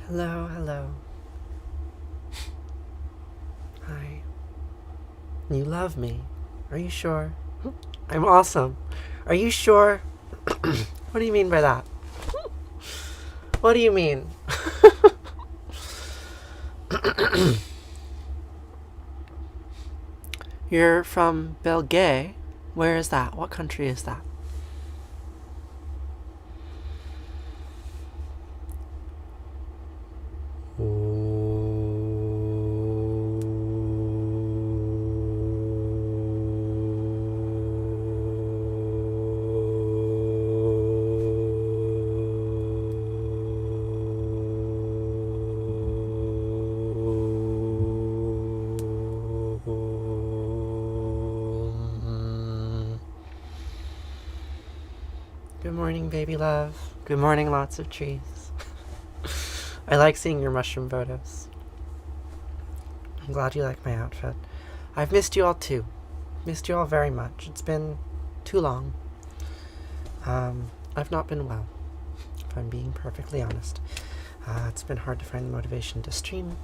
Hello, hello. Hi. You love me. Are you sure? I'm awesome. Are you sure? What do you mean by that? What do you mean? You're from Belgium? Where is that? What country is that? Good morning, baby love. Good morning, lots of trees. I like seeing your mushroom photos. I'm glad you like my outfit. I've missed you all too. Missed you all very much. It's been too long. I've not been well, if I'm being perfectly honest. It's been hard to find the motivation to stream.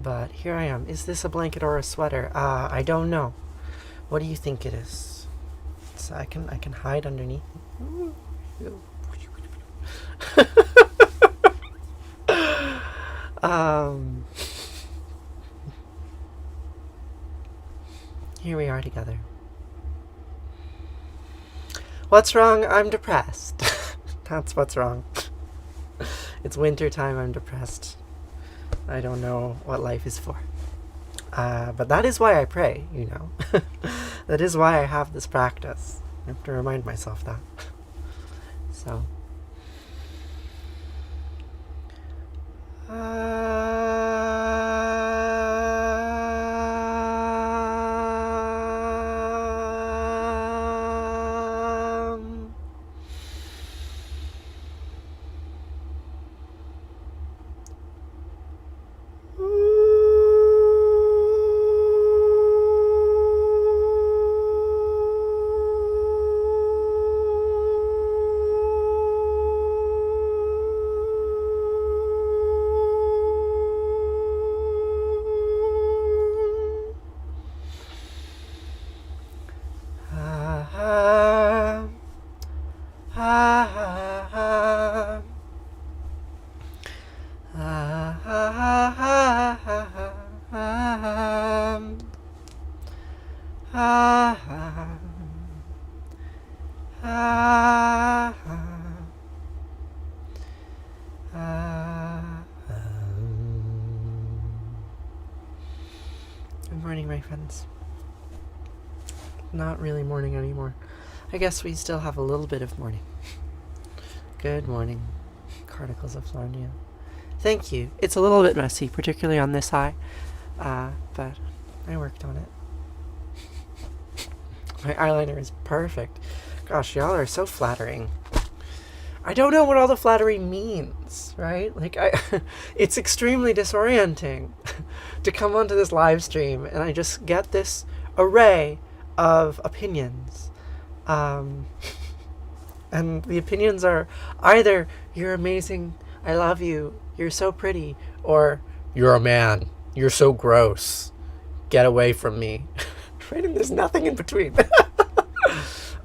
But here I am. Is this a blanket or a sweater? I don't know. What do you think it is? So I can hide underneath. Here we are together. What's wrong? I'm depressed. That's what's wrong. It's winter time. I'm depressed. I don't know what life is for. But that is why I pray, you know. That is why I have this practice. I have to remind myself that. So. Good morning, my friends. Not really morning anymore. I guess we still have a little bit of morning. Good morning, Carticles of Flornia. Thank you. It's a little bit messy, particularly on this eye, but I worked on it. My eyeliner is perfect. Gosh, y'all are so flattering. I don't know what all the flattery means, right? Like, it's extremely disorienting to come onto this live stream and I just get this array of opinions. And the opinions are either, you're amazing, I love you, you're so pretty, or you're a man, you're so gross, get away from me. Right? And there's nothing in between.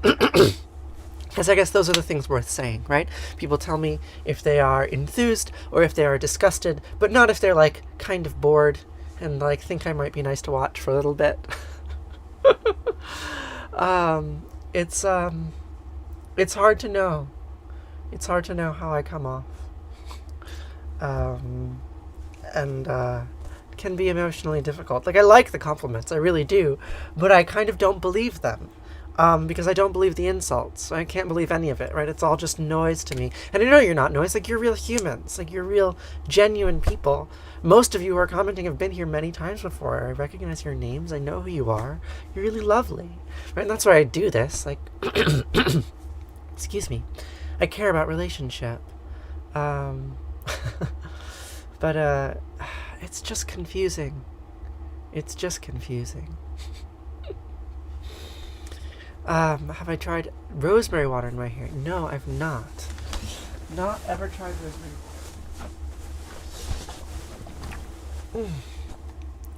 Because I guess those are the things worth saying, right? People tell me if they are enthused or if they are disgusted, but not if they're, like, kind of bored and, like, think I might be nice to watch for a little bit. It's hard to know. It's hard to know how I come off. And can be emotionally difficult. Like, I like the compliments, I really do, but I kind of don't believe them. Because I don't believe the insults. I can't believe any of it, right? It's all just noise to me. And I know you're not noise. Like, you're real humans. Like, you're real, genuine people. Most of you who are commenting have been here many times before. I recognize your names. I know who you are. You're really lovely. Right? And that's why I do this. Like, excuse me. I care about relationship. But it's just confusing. It's just confusing. Have I tried rosemary water in my hair? No, I've not. Not ever tried rosemary water.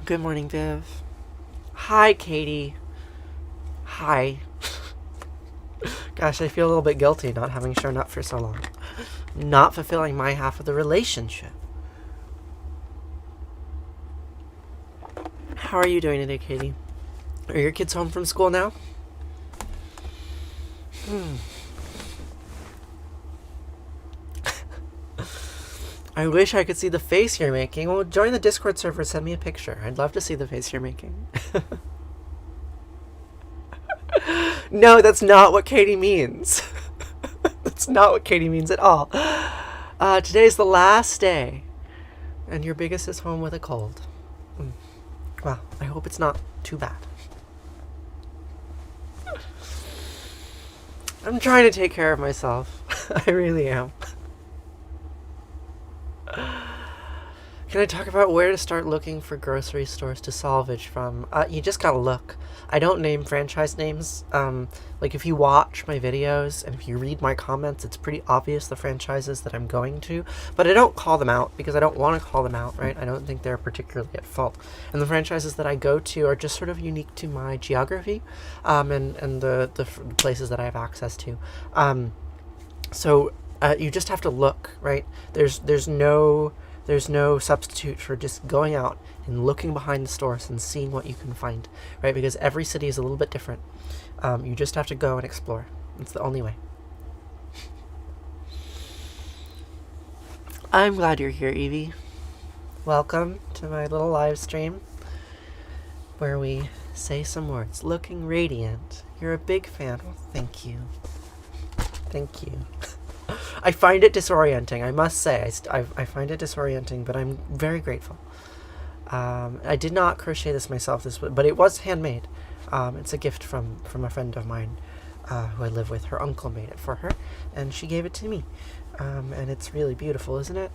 Good morning, Viv. Hi, Katie. Hi. Gosh, I feel a little bit guilty not having shown up for so long. Not fulfilling my half of the relationship. How are you doing today, Katie? Are your kids home from school now? I wish I could see the face you're making. Well, join the Discord server, send me a picture. I'd love to see the face you're making. No, that's not what Katie means. That's not what Katie means at all. Today's the last day, and your biggest is home with a cold. Well, I hope it's not too bad. I'm trying to take care of myself. I really am. Can I talk about where to start looking for grocery stores to salvage from? You just gotta look. I don't name franchise names. Like if you watch my videos and if you read my comments, it's pretty obvious the franchises that I'm going to. But I don't call them out because I don't want to call them out, right? I don't think they're particularly at fault. And the franchises that I go to are just sort of unique to my geography, and the places that I have access to. So you just have to look, right? There's no substitute for just going out and looking behind the stores and seeing what you can find, right? Because every city is a little bit different. You just have to go and explore. It's the only way. I'm glad you're here, Evie. Welcome to my little live stream where we say some words. Looking radiant. You're a big fan. Well, thank you. Thank you. I find it disorienting, I must say. I find it disorienting, but I'm very grateful. I did not crochet this myself, but it was handmade. It's a gift from a friend of mine who I live with. Her uncle made it for her, and she gave it to me. And it's really beautiful, isn't it?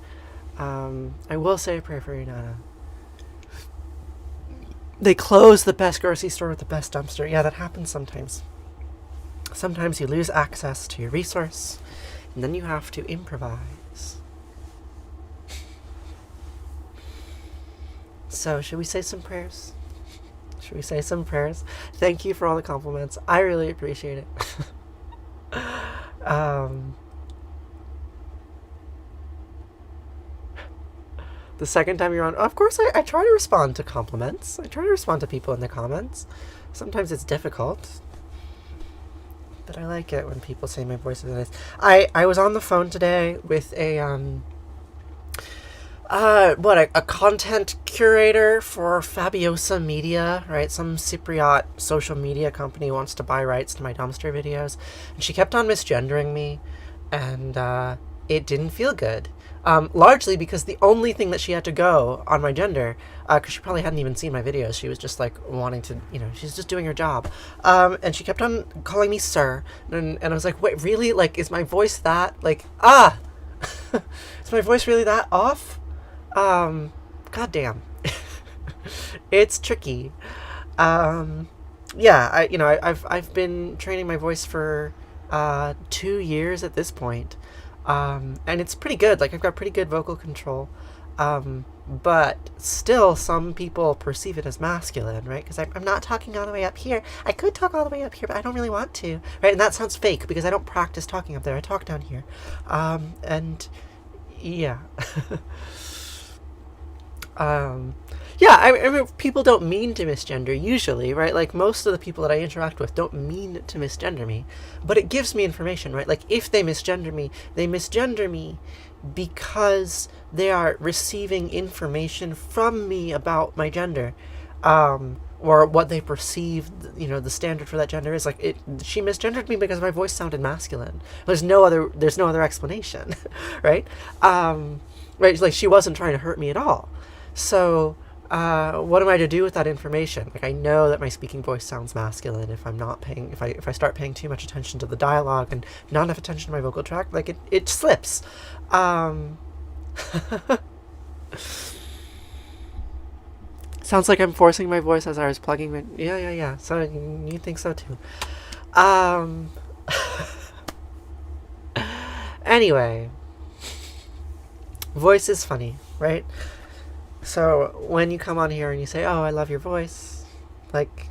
I will say a prayer for you, Nana. They close the best grocery store with the best dumpster. Yeah, that happens sometimes. Sometimes you lose access to your resource, and then you have to improvise. So, should we say some prayers? Should we say some prayers? Thank you for all the compliments. I really appreciate it. The second time you're on, of course, I try to respond to compliments. I try to respond to people in the comments. Sometimes it's difficult. But I like it when people say my voice is nice. I was on the phone today with a content curator for Fabiosa Media, right? Some Cypriot social media company wants to buy rights to my dumpster videos. And she kept on misgendering me, and it didn't feel good. Largely because the only thing that she had to go on my gender, because she probably hadn't even seen my videos, she was just like wanting to, she's just doing her job. And she kept on calling me sir. And I was like, wait, really? Like, is my voice that, is my voice really that off? God damn. It's tricky. Yeah, I've been training my voice for 2 years at this point. And it's pretty good. Like, I've got pretty good vocal control. But still, some people perceive it as masculine, right? Because I'm not talking all the way up here. I could talk all the way up here, but I don't really want to, right? And that sounds fake because I don't practice talking up there. I talk down here. And yeah. Yeah, I mean, people don't mean to misgender usually, right? Like, most of the people that I interact with don't mean to misgender me, but it gives me information, right? Like, if they misgender me because they are receiving information from me about my gender, or what they perceive, the standard for that gender is. Like, she misgendered me because my voice sounded masculine. There's no other explanation, right? Right, like, she wasn't trying to hurt me at all. So, what am I to do with that information? Like, I know that my speaking voice sounds masculine if I start paying too much attention to the dialogue and not enough attention to my vocal tract, like, it slips. Sounds like I'm forcing my voice as I was plugging my... Yeah. So you think so too. Anyway. Voice is funny, right? So when you come on here and you say, oh, I love your voice, like,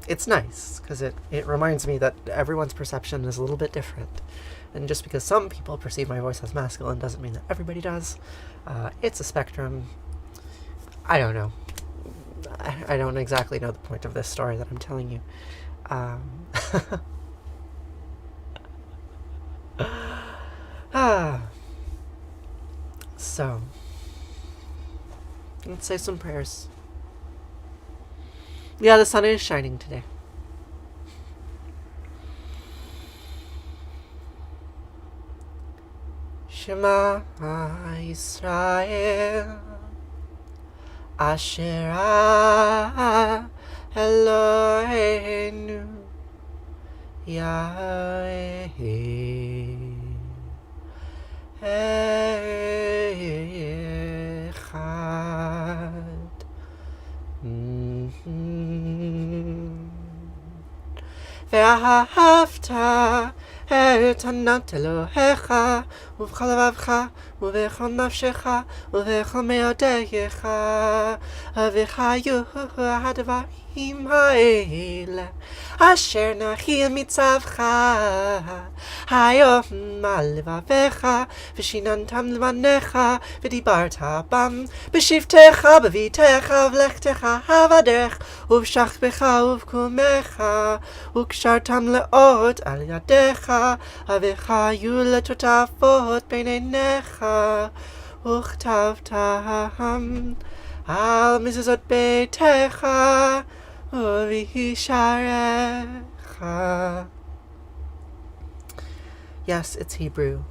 it's nice, because it reminds me that everyone's perception is a little bit different. And just because some people perceive my voice as masculine doesn't mean that everybody does. It's a spectrum. I don't know. I don't exactly know the point of this story that I'm telling you. So, let's say some prayers. Yeah, the sun is shining today. Shema Yisrael Asher Eloheinu Yahweh Echad. ואהבת את ענת אלוהיך ובכל לבבך ובכל נפשך ובכל מאודייך וחיו הדברים האלה אשר נחיל מצווך היום על לבביך ושיננתם לבניך ודיברת בם בשבתך בביתך ובלכתך בדרך ובשכבך ובקומך וקשרתם לאות על ידיך וחיו לטוטפות בין עיניך וכתבתם על מזוזות ביתך ובשעריך. Yes, it's Hebrew.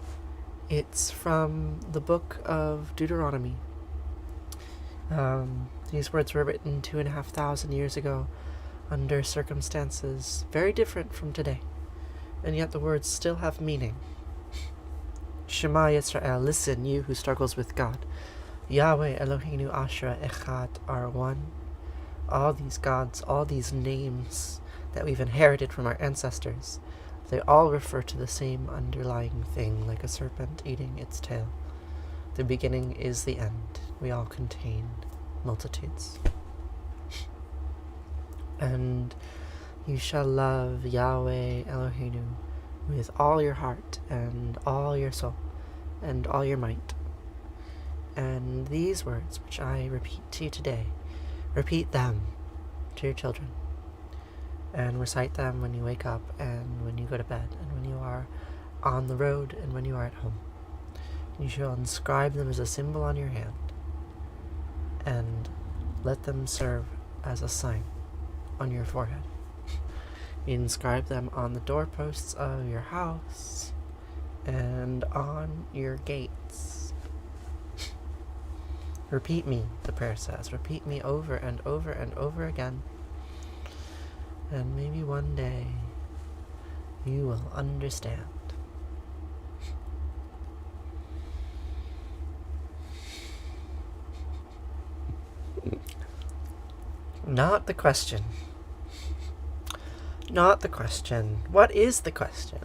It's from the book of Deuteronomy. These words were written 2,500 years ago under circumstances very different from today. And yet the words still have meaning. Shema Yisrael, listen, you who struggles with God. Yahweh Eloheinu Asher Echad are one. All these gods, all these names that we've inherited from our ancestors, they all refer to the same underlying thing, like a serpent eating its tail. The beginning is the end. We all contain multitudes. And you shall love Yahweh Eloheinu with all your heart and all your soul and all your might. And these words, which I repeat to you today, repeat them to your children. And recite them when you wake up and when you go to bed and when you are on the road and when you are at home. You shall inscribe them as a symbol on your hand and let them serve as a sign on your forehead. You inscribe them on the doorposts of your house and on your gates. Repeat me, the prayer says. Repeat me over and over and over again. And maybe one day you will understand. Not the question. Not the question. What is the question?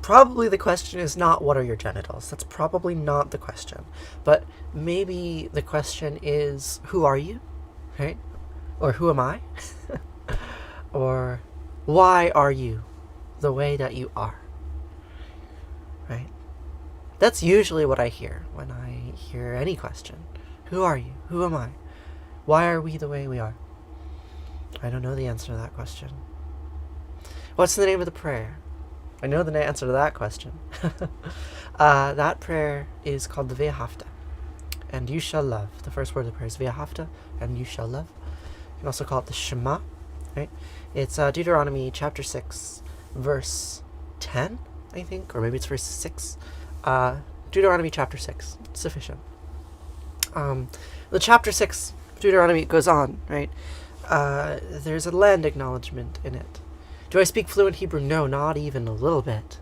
Probably the question is not what are your genitals. That's probably not the question. But maybe the question is who are you? Right? Or who am I? Or why are you the way that you are? Right? That's usually what I hear when I hear any question. Who are you? Who am I? Why are we the way we are? I don't know the answer to that question. What's the name of the prayer? I know the answer to that question. That prayer is called the Ve'ahavta. And you shall love. The first word of the prayer is Ve'ahavta, and you shall love. You can also call it the Shema. Right? It's Deuteronomy chapter 6, verse 10, I think, or maybe it's verse 6. Deuteronomy chapter 6, sufficient. The chapter 6, Deuteronomy goes on, right? There's a land acknowledgement in it. Do I speak fluent Hebrew? No, not even a little bit.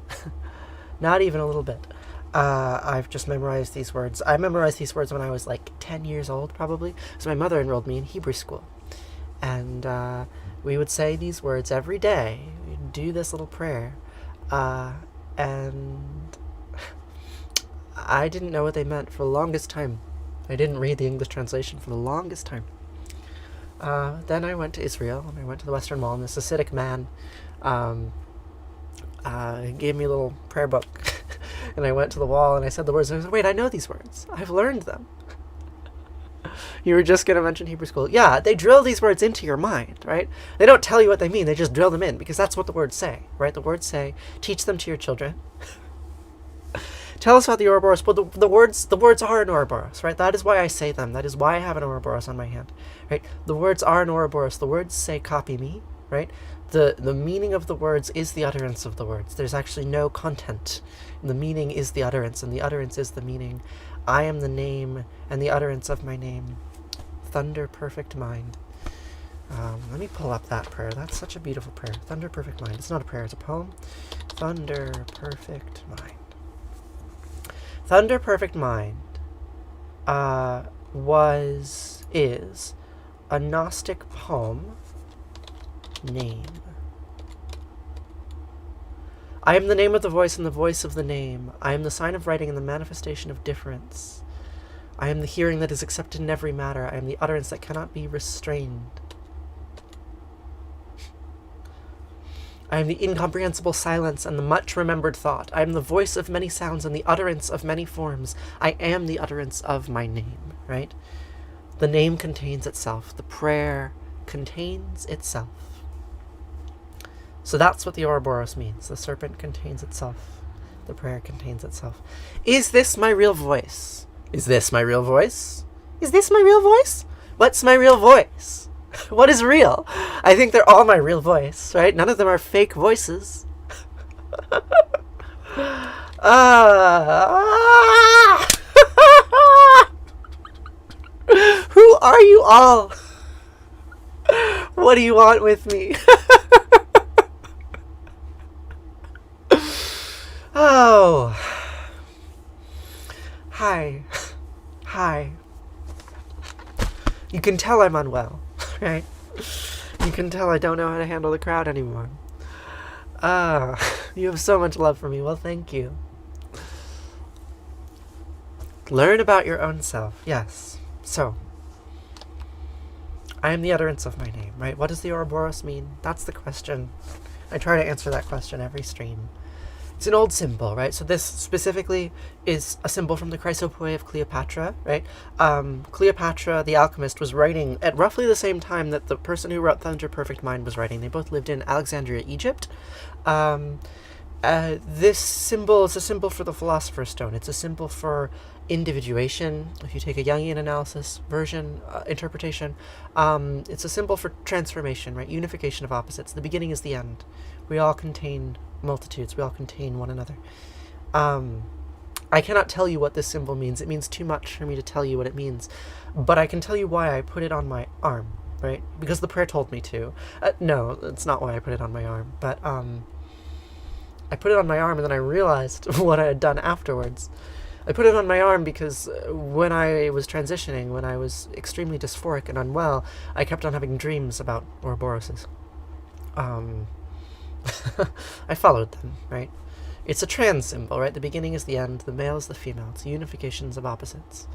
Not even a little bit. I've just memorized these words. I memorized these words when I was like 10 years old, probably. So my mother enrolled me in Hebrew school. And we would say these words every day. We'd do this little prayer. And I didn't know what they meant for the longest time. I didn't read the English translation for the longest time. Then I went to Israel, and I went to the Western Wall, and this Hasidic man gave me a little prayer book. And I went to the wall, and I said the words, and I was like, wait, I know these words. I've learned them. You were just going to mention Hebrew school. Yeah, they drill these words into your mind, right? They don't tell you what they mean. They just drill them in, because that's what the words say, right? The words say, teach them to your children. Tell us about the Auroboros. Well, the words are an Auroboros, right? That is why I say them. That is why I have an Auroboros on my hand, right? The words are an Auroboros. The words say, copy me, right? The meaning of the words is the utterance of the words. There's actually no content. The meaning is the utterance, and the utterance is the meaning. I am the name and the utterance of my name. Thunder, perfect mind. Let me pull up that prayer. That's such a beautiful prayer. Thunder, perfect mind. It's not a prayer, it's a poem. Thunder, perfect mind. Thunder, perfect mind is a Gnostic poem name. I am the name of the voice and the voice of the name. I am the sign of writing and the manifestation of difference. I am the hearing that is accepted in every matter. I am the utterance that cannot be restrained. I am the incomprehensible silence and the much remembered thought. I am the voice of many sounds and the utterance of many forms. I am the utterance of my name, right? The name contains itself. The prayer contains itself. So that's what the Ouroboros means. The serpent contains itself. The prayer contains itself. Is this my real voice? Is this my real voice? Is this my real voice? What's my real voice? What is real? I think they're all my real voice, right? None of them are fake voices. Who are you all? What do you want with me? Oh. Hi. You can tell I'm unwell, right? You can tell I don't know how to handle the crowd anymore. You have so much love for me. Well, thank you. Learn about your own self. Yes. So, I am the utterance of my name, right? What does the Ouroboros mean? That's the question. I try to answer that question every stream. It's an old symbol, right? So this specifically is a symbol from the Chrysopoeia of Cleopatra, right? Cleopatra, the alchemist, was writing at roughly the same time that the person who wrote Thunder Perfect Mind was writing. They both lived in Alexandria, Egypt. This symbol is a symbol for the Philosopher's Stone. It's a symbol for individuation. If you take a Jungian analysis interpretation, it's a symbol for transformation, right? Unification of opposites. The beginning is the end. We all contain multitudes. We all contain one another. I cannot tell you what this symbol means. It means too much for me to tell you what it means. But I can tell you why I put it on my arm, right? Because the prayer told me to. No, it's not why I put it on my arm. But I put it on my arm and then I realized what I had done afterwards. I put it on my arm because when I was transitioning, when I was extremely dysphoric and unwell, I kept on having dreams about Ouroboroses. I followed them, right? It's a trans symbol, right? The beginning is the end, the male is the female. It's unifications of opposites.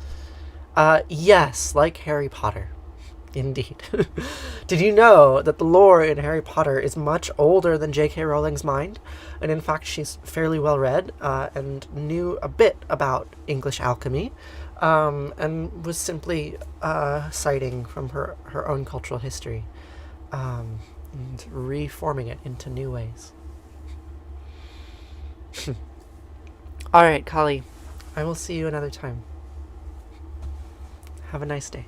Yes, like Harry Potter. Indeed. Did you know that the lore in Harry Potter is much older than J.K. Rowling's mind? And in fact, she's fairly well read and knew a bit about English alchemy and was simply citing from her own cultural history and reforming it into new ways. All right, Kali, I will see you another time. Have a nice day.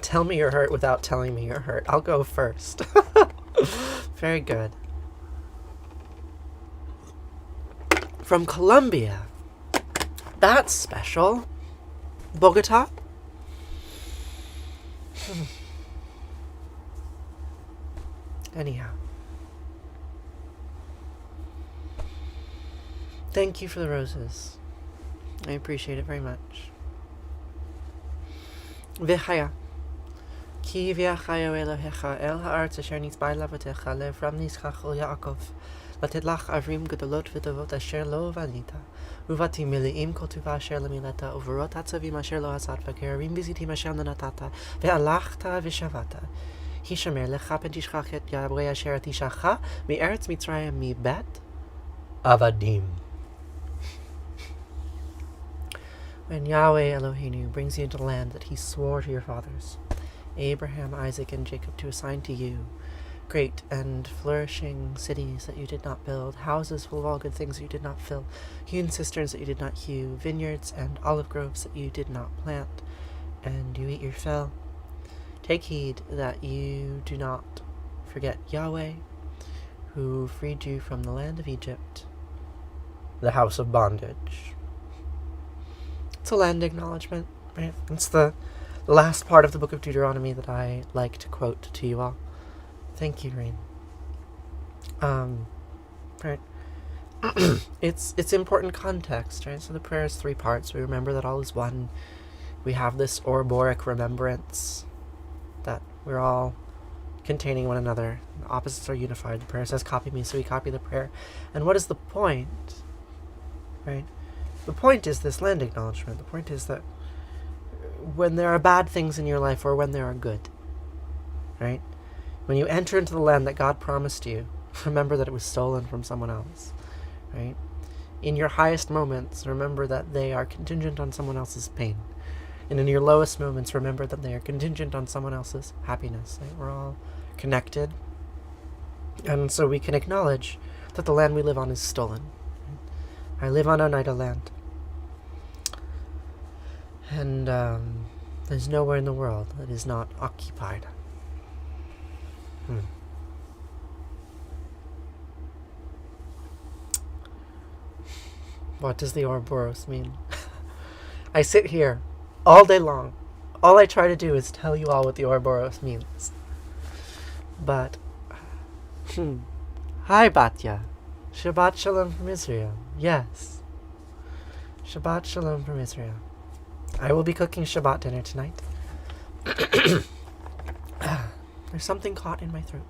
Tell me you're hurt without telling me you're hurt. I'll go first. Very good. From Colombia. That's special. Bogota? Anyhow. Thank you for the roses. I appreciate it very much. V'chaya. Ki v'achayo Elohecha el ha'aretz asher nitzbai lavotecha le'avram nischach ol Yaakov לתת לך ערים גדולות וטובות אשר לא בנית, ובתים מלאים כל טובה אשר למילאת, וברות הצווים אשר לא עשת, וכרמים וזיתים אשר לא נתת, והלכת ושבת. הישמר לך פן תשכח את יהוה אשר תישך מארץ מצרים מבית עבדים. When Yahweh Eloheinu brings you into the land that he swore to your fathers, Abraham, Isaac, and Jacob, to assign to you, great and flourishing cities that you did not build, houses full of all good things that you did not fill, hewn cisterns that you did not hew, vineyards and olive groves that you did not plant, and you eat your fill. Take heed that you do not forget Yahweh, who freed you from the land of Egypt, the house of bondage. It's a land acknowledgement, right? It's the last part of the book of Deuteronomy that I like to quote to you all. Thank you, Rain. Right. It's important context, right? So the prayer is 3 parts. We remember that all is one. We have this Auroboric remembrance that we're all containing one another. The opposites are unified. The prayer says, copy me, so we copy the prayer. And what is the point? Right? The point is this land acknowledgement. The point is that when there are bad things in your life or when there are good, right? When you enter into the land that God promised you, remember that it was stolen from someone else, right? In your highest moments, remember that they are contingent on someone else's pain. And in your lowest moments, remember that they are contingent on someone else's happiness. Right? We're all connected. And so we can acknowledge that the land we live on is stolen. I live on Oneida land. And there's nowhere in the world that is not occupied. What does the Auroboros mean? I sit here all day long. All I try to do is tell you all what the Auroboros means. But, hi Batya. Shabbat Shalom from Israel. Yes. Shabbat Shalom from Israel. I will be cooking Shabbat dinner tonight. There's something caught in my throat.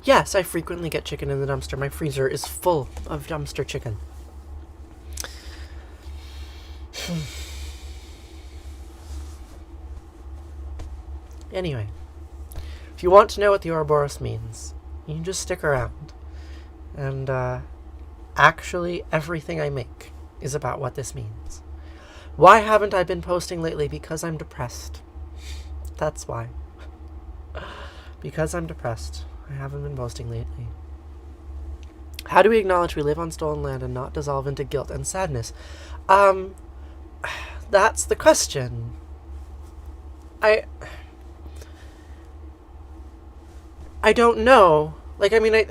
Yes, I frequently get chicken in the dumpster. My freezer is full of dumpster chicken. Anyway, if you want to know what the Ouroboros means, you can just stick around. And actually, everything I make is about what this means. Why haven't I been posting lately? Because I'm depressed. That's why. Because I'm depressed. I haven't been posting lately. How do we acknowledge we live on stolen land and not dissolve into guilt and sadness? That's the question. I don't know. Like, I mean,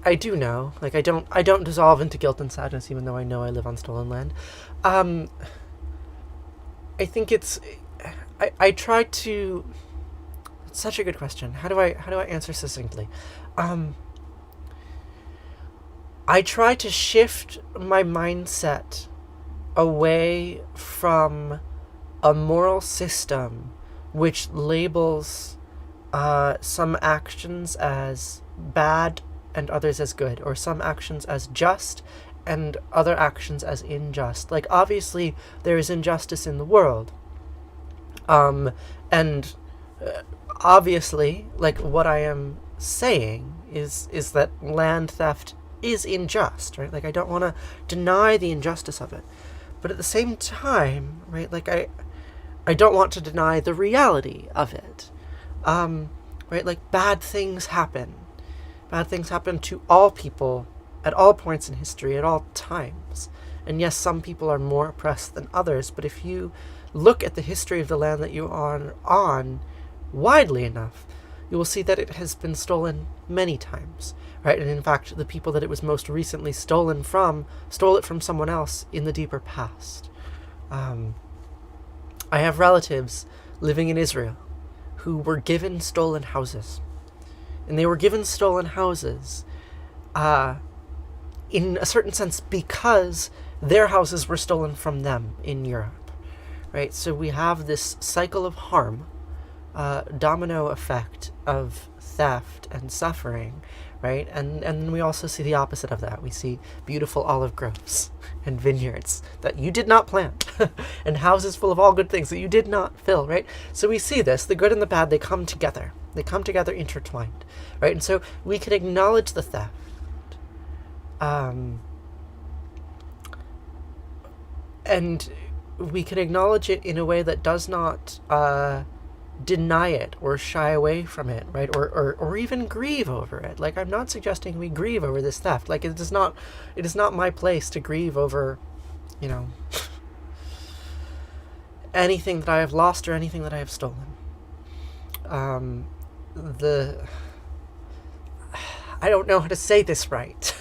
I do know. Like, I don't dissolve into guilt and sadness, even though I know I live on stolen land. I think I try to. It's such a good question. How do I answer succinctly? I try to shift my mindset away from a moral system which labels some actions as bad and others as good, or some actions as just and other actions as unjust. Like, obviously, there is injustice in the world. And obviously, like, what I am saying is that land theft is unjust, right? Like, I don't want to deny the injustice of it. But at the same time, right, like, I don't want to deny the reality of it. Right, like, bad things happen. Bad things happen to all people at all points in history, at all times. And yes, some people are more oppressed than others, but if you look at the history of the land that you are on widely enough, you will see that it has been stolen many times, right? And in fact, the people that it was most recently stolen from stole it from someone else in the deeper past. I have relatives living in Israel who were given stolen houses. And they were given stolen houses in a certain sense, because their houses were stolen from them in Europe, right? So we have this cycle of harm, domino effect of theft and suffering, right? And we also see the opposite of that. We see beautiful olive groves and vineyards that you did not plant and houses full of all good things that you did not fill, right? So we see this, the good and the bad, they come together. They come together intertwined, right? And so we can acknowledge the theft. And we can acknowledge it in a way that does not deny it or shy away from it, right? Or even grieve over it. Like, I'm not suggesting we grieve over this theft. Like, it is not my place to grieve over, anything that I have lost or anything that I have stolen. I don't know how to say this right.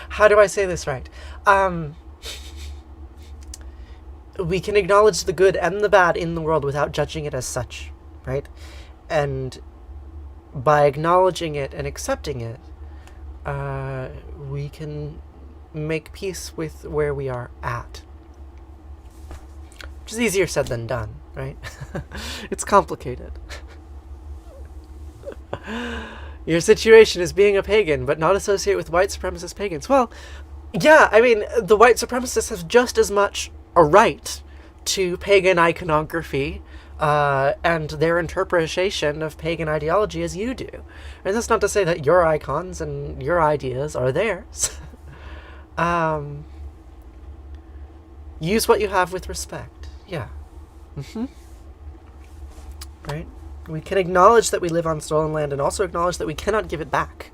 How do I say this right? We can acknowledge the good and the bad in the world without judging it as such, right? And by acknowledging it and accepting it, we can make peace with where we are at. Which is easier said than done, right? It's complicated. Your situation is being a pagan, but not associate with white supremacist pagans. Well, yeah, I mean, the white supremacists have just as much a right to pagan iconography and their interpretation of pagan ideology as you do. And that's not to say that your icons and your ideas are theirs. Use what you have with respect. Yeah. Right? We can acknowledge that we live on stolen land and also acknowledge that we cannot give it back,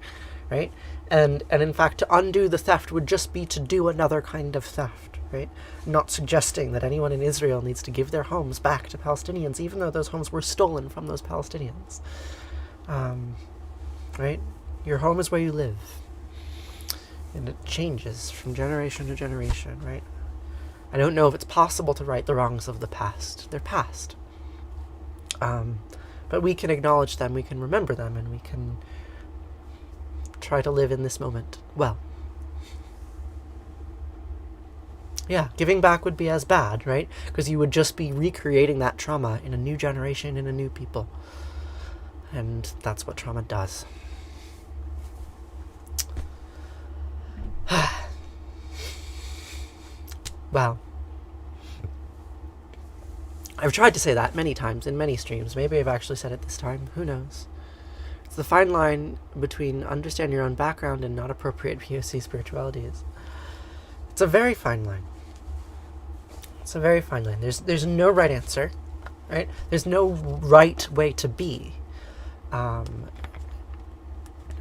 right? And in fact, to undo the theft would just be to do another kind of theft, right? Not suggesting that anyone in Israel needs to give their homes back to Palestinians, even though those homes were stolen from those Palestinians. Right? Your home is where you live. And it changes from generation to generation, right? I don't know if it's possible to right the wrongs of the past. They're past. But we can acknowledge them, we can remember them, and we can try to live in this moment well. Yeah, giving back would be as bad, right? Because you would just be recreating that trauma in a new generation, in a new people. And that's what trauma does. Wow. I've tried to say that many times in many streams. Maybe I've actually said it this time. Who knows? It's the fine line between understand your own background and not appropriate POC spirituality is. It's a very fine line. It's a very fine line. There's no right answer, right? There's no right way to be. And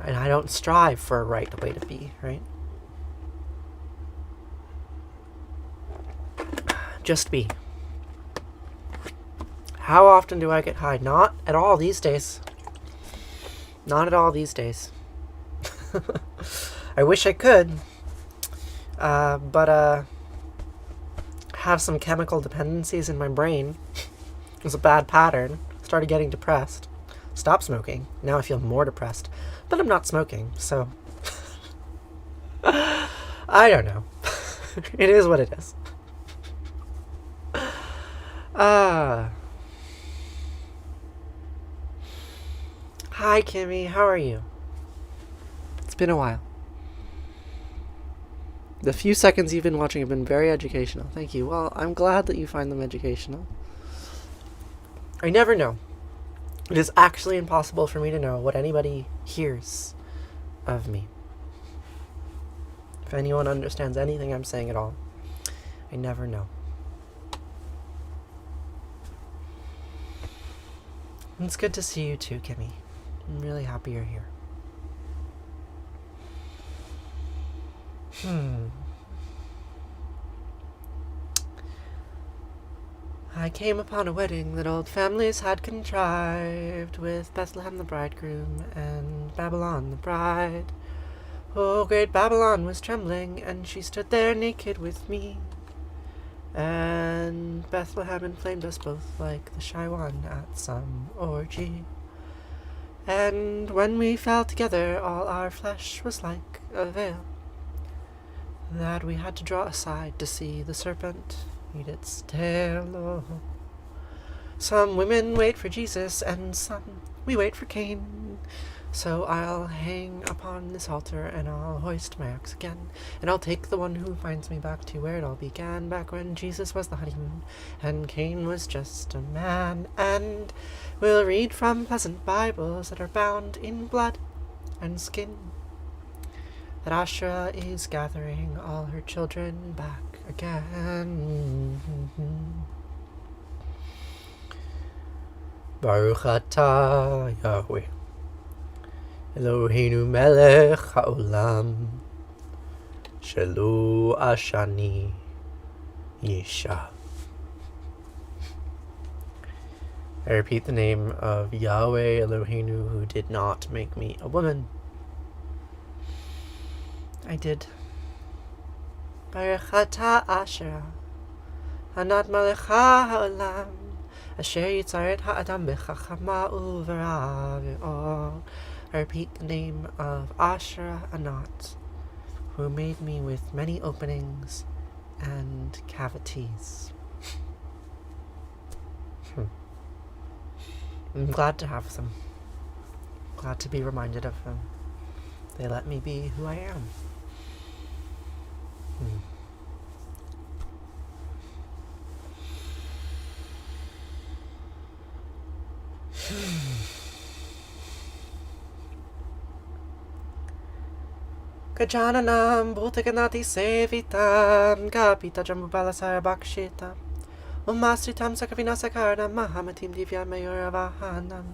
I don't strive for a right way to be, right? Just be. How often do I get high? Not at all these days. Not at all these days. I wish I could. But have some chemical dependencies in my brain. It was a bad pattern. Started getting depressed. Stopped smoking. Now I feel more depressed. But I'm not smoking, so... I don't know. It is what it is. Hi, Kimmy. How are you? It's been a while. The few seconds you've been watching have been very educational. Thank you. Well, I'm glad that you find them educational. I never know. It is actually impossible for me to know what anybody hears of me. If anyone understands anything I'm saying at all, I never know. It's good to see you too, Kimmy. I'm really happy you're here. I came upon a wedding that old families had contrived, with Bethlehem the bridegroom and Babylon the bride. Oh, great Babylon was trembling, and she stood there naked with me. And Bethlehem inflamed us both like the shy one at some orgy. And when we fell together, all our flesh was like a veil that we had to draw aside to see the serpent eat its tail. Oh. Some women wait for Jesus, and some we wait for Cain. So I'll hang upon this altar, and I'll hoist my axe again, and I'll take the one who finds me back to where it all began, back when Jesus was the honeymoon, and Cain was just a man. And we'll read from pleasant Bibles that are bound in blood and skin, that Asherah is gathering all her children back again. Baruch atah Yahweh Eloheinu melech haolam shelo ashani yisha. I repeat the name of Yahweh Eloheinu, who did not make me a woman. I did. Baruch atah Asherah Anat melecha haolam Asher yitzaret ha'adam b'chachama u'v'ra v'or. I repeat the name of Asherah Anat, who made me with many openings and cavities. I'm glad to have them. Glad to be reminded of them. They let me be who I am. Gajananam bhutaganati sevitam kapita jambubalasara bakshitam Umastritam sakavina sakaranam mahamatim divya mayuravahanam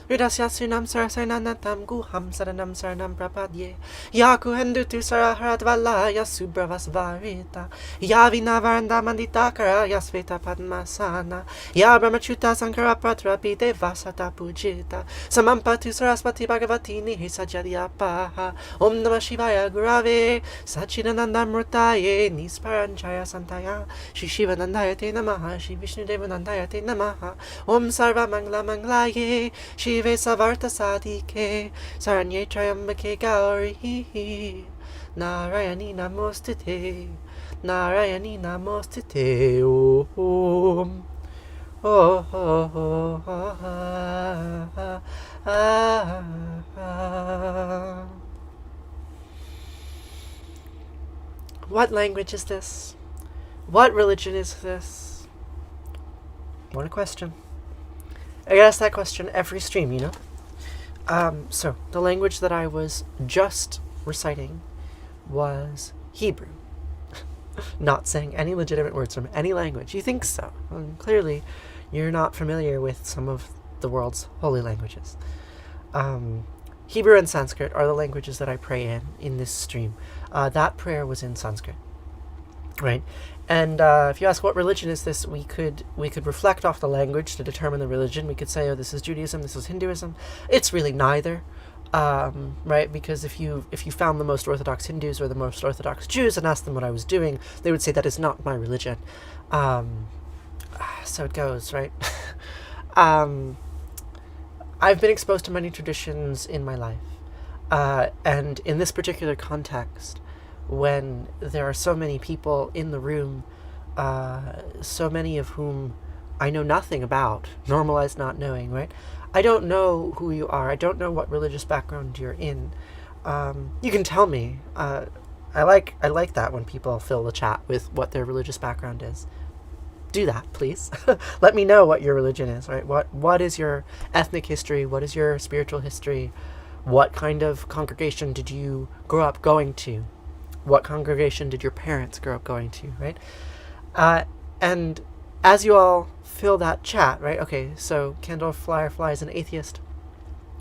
Ridasyasinam sarasananatam guham saranam saranam prapadye Yaku hendutu saraharadvala yasubravas varita Yavina varanda manditakara yasveta padmasana Yabramachuta sankara pratrapi vasata pujita Samampatu sarasvati bhagavati nihisajadyapa Om Namah Shivaya Gurave Sachidananda Murtaye Nisparanchaya Santaya Shishivanandaya Te Namaha Shri Vishnu Devanandaya Te Namaha Om Sarva Mangla Manglaye Shive Savarta Sadike Saranye Trayambake Gauri Narayani Namostite Narayani Namostite Om Oh, oh, oh, oh, ah, ah. What language is this? What religion is this? What a question. I get asked that question every stream, you know? So, the language that I was just reciting was Hebrew. Not saying any legitimate words from any language. You think so. Well, clearly, you're not familiar with some of the world's holy languages. Hebrew and Sanskrit are the languages that I pray in this stream. That prayer was in Sanskrit, right? And if you ask what religion is this, we could reflect off the language to determine the religion. We could say, oh, this is Judaism, this is Hinduism. It's really neither, right? Because if you found the most Orthodox Hindus or the most Orthodox Jews and asked them what I was doing, they would say that is not my religion. So it goes, right? I've been exposed to many traditions in my life. And in this particular context, when there are so many people in the room, so many of whom I know nothing about, normalized not knowing, right? I don't know who you are. I don't know what religious background you're in. You can tell me. I like that when people fill the chat with what their religious background is. Do that, please. Let me know what your religion is, right? What is your ethnic history? What is your spiritual history? What kind of congregation did you grow up going to? What congregation did your parents grow up going to, right? And as you all fill that chat, right? Okay, so Candle Firefly is an atheist,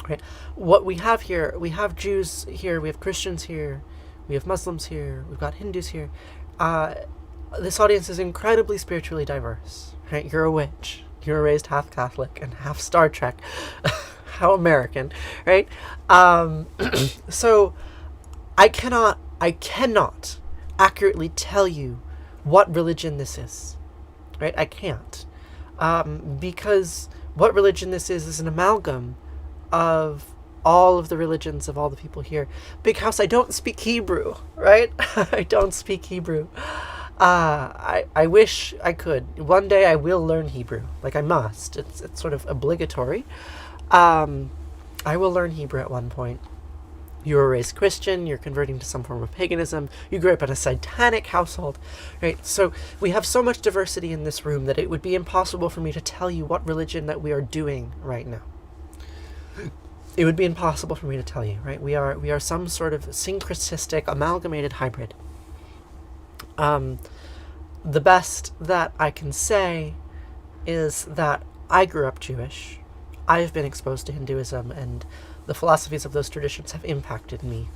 right? What we have here, we have Jews here, we have Christians here, we have Muslims here, we've got Hindus here. This audience is incredibly spiritually diverse, right? You're a witch. You were raised half Catholic and half Star Trek. How American, right? So I cannot accurately tell you what religion this is, right? I can't. Because what religion this is an amalgam of all of the religions of all the people here. Big house, I don't speak Hebrew, right? I don't speak Hebrew. I wish I could. One day I will learn Hebrew. Like, I must. It's sort of obligatory. I will learn Hebrew at one point. You were raised Christian, you're converting to some form of paganism, you grew up in a satanic household, right? So we have so much diversity in this room that it would be impossible for me to tell you what religion that we are doing right now. It would be impossible for me to tell you, right? We are some sort of syncretistic, amalgamated hybrid. The best that I can say is that I grew up Jewish. I've been exposed to Hinduism, and the philosophies of those traditions have impacted me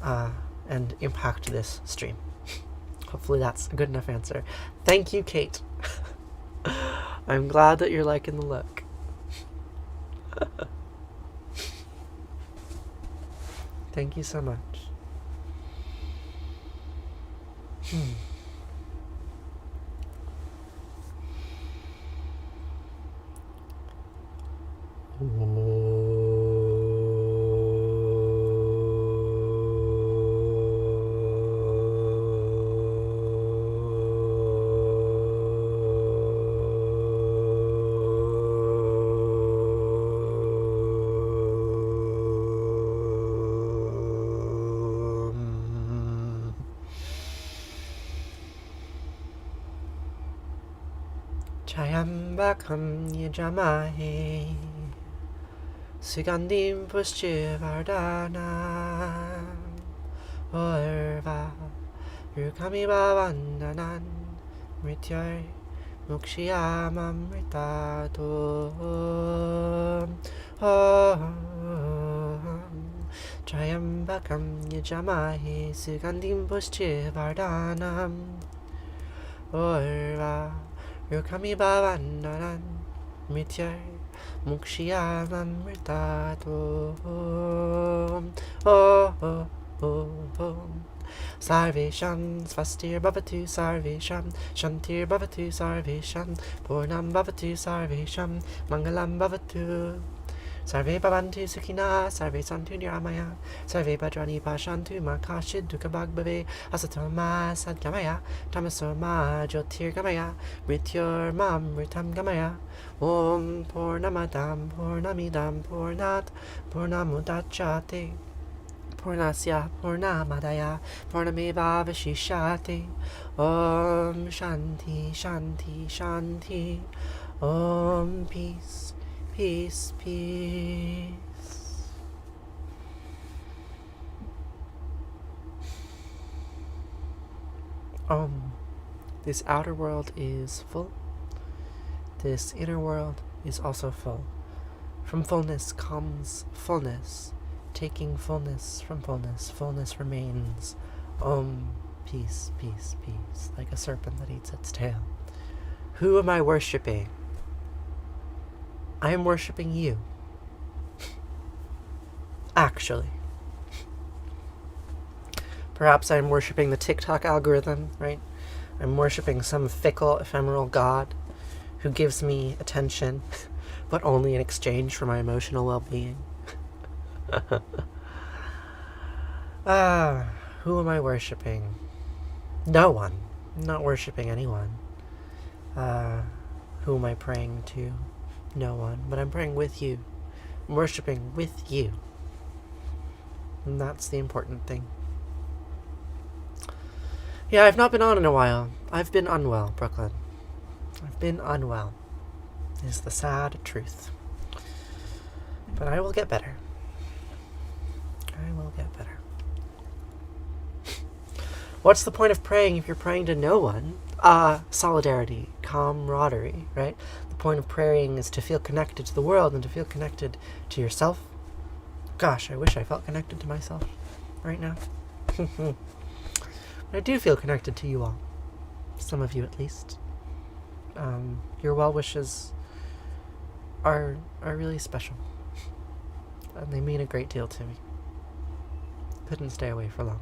and impact this stream. Hopefully that's a good enough answer. Thank you, Kate. I'm glad that you're liking the look. Thank you so much. Chayambakam yajamahe Sugandim pushchivardana Orva Rukami bavandanan Mrityar Mukshiyamamritato Chayambakam yajamahe Sugandim pushchivardana Orva Rukami bavandanan Mrityar Mukshiyamamritato Sarvesham Svastir Bhavatu Sarvesham Shantir Bhavatu Sarvesham Purnam Bhavatu Sarvesham Mangalam Bhavatu Sarve Bhavantu Sukhina Sarve Santu Niramaya Sarve Bhadrani Pashantu Makashid Dukhabhag Bhave Asatoma Sadgamaya Tamasoma Jyotir Gamaya Mrityor Mamritam Gamaya Om Purnamadam Purnamidam Purnat Purnamudachate Purnasya Purnamadaya Purnameva Vashishate Om Shanti Shanti Shanti Om Peace Peace, peace. This outer world is full. This inner world is also full. From fullness comes fullness. Taking fullness from fullness, fullness remains. Peace, peace, peace. Like a serpent that eats its tail. Who am I worshipping? I am worshipping you. Actually. Perhaps I am worshipping the TikTok algorithm, right? I'm worshipping some fickle, ephemeral god who gives me attention, but only in exchange for my emotional well-being. Who am I worshipping? No one. I'm not worshipping anyone. Who am I praying to? No one, but I'm praying with you. I'm worshipping with you. And that's the important thing. Yeah, I've not been on in a while. I've been unwell, Brooklyn. I've been unwell. Is the sad truth. But I will get better. I will get better. What's the point of praying if you're praying to no one? Solidarity, camaraderie, right? The point of praying is to feel connected to the world and to feel connected to yourself. Gosh, I wish I felt connected to myself right now. But I do feel connected to you all. Some of you at least. Your well wishes are really special. And they mean a great deal to me. Couldn't stay away for long.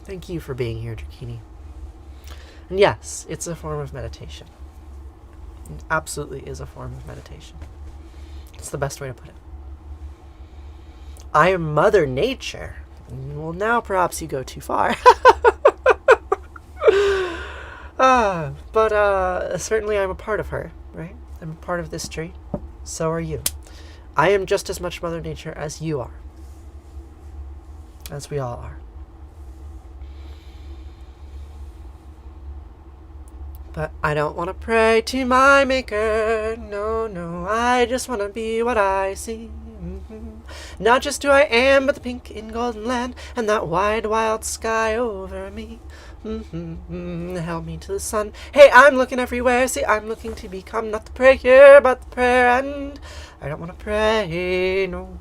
Thank you for being here, Drakini. And yes, it's a form of meditation. It absolutely is a form of meditation. It's the best way to put it. I am Mother Nature. Well, now perhaps you go too far. But certainly I'm a part of her, right? I'm a part of this tree. So are you. I am just as much Mother Nature as you are. As we all are. But I don't want to pray to my maker. No, no, I just want to be what I see. Not just who I am, but the pink and golden land and that wide, wild sky over me. Help me to the sun. Hey, I'm looking everywhere. See, I'm looking to become not the prayer, but the prayer. And I don't want to pray, no.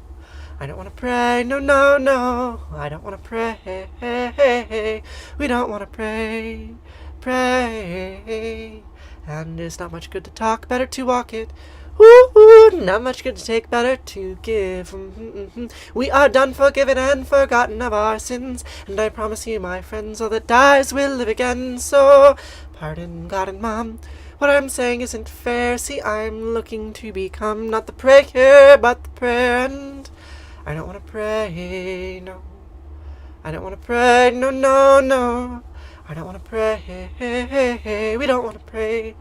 I don't want to pray, no, no, no. I don't want to pray. We don't want to pray. Pray. And it's not much good to talk, better to walk it. Woo, not much good to take, better to give. We are done, forgiven, and forgotten of our sins. And I promise you, my friends, all that dies will live again. So, pardon, God and Mom, what I'm saying isn't fair. See, I'm looking to become not the prayer, but the prayer. And I don't want to pray, no. I don't want to pray, no, no, no. I don't want to pray. We don't want to pray.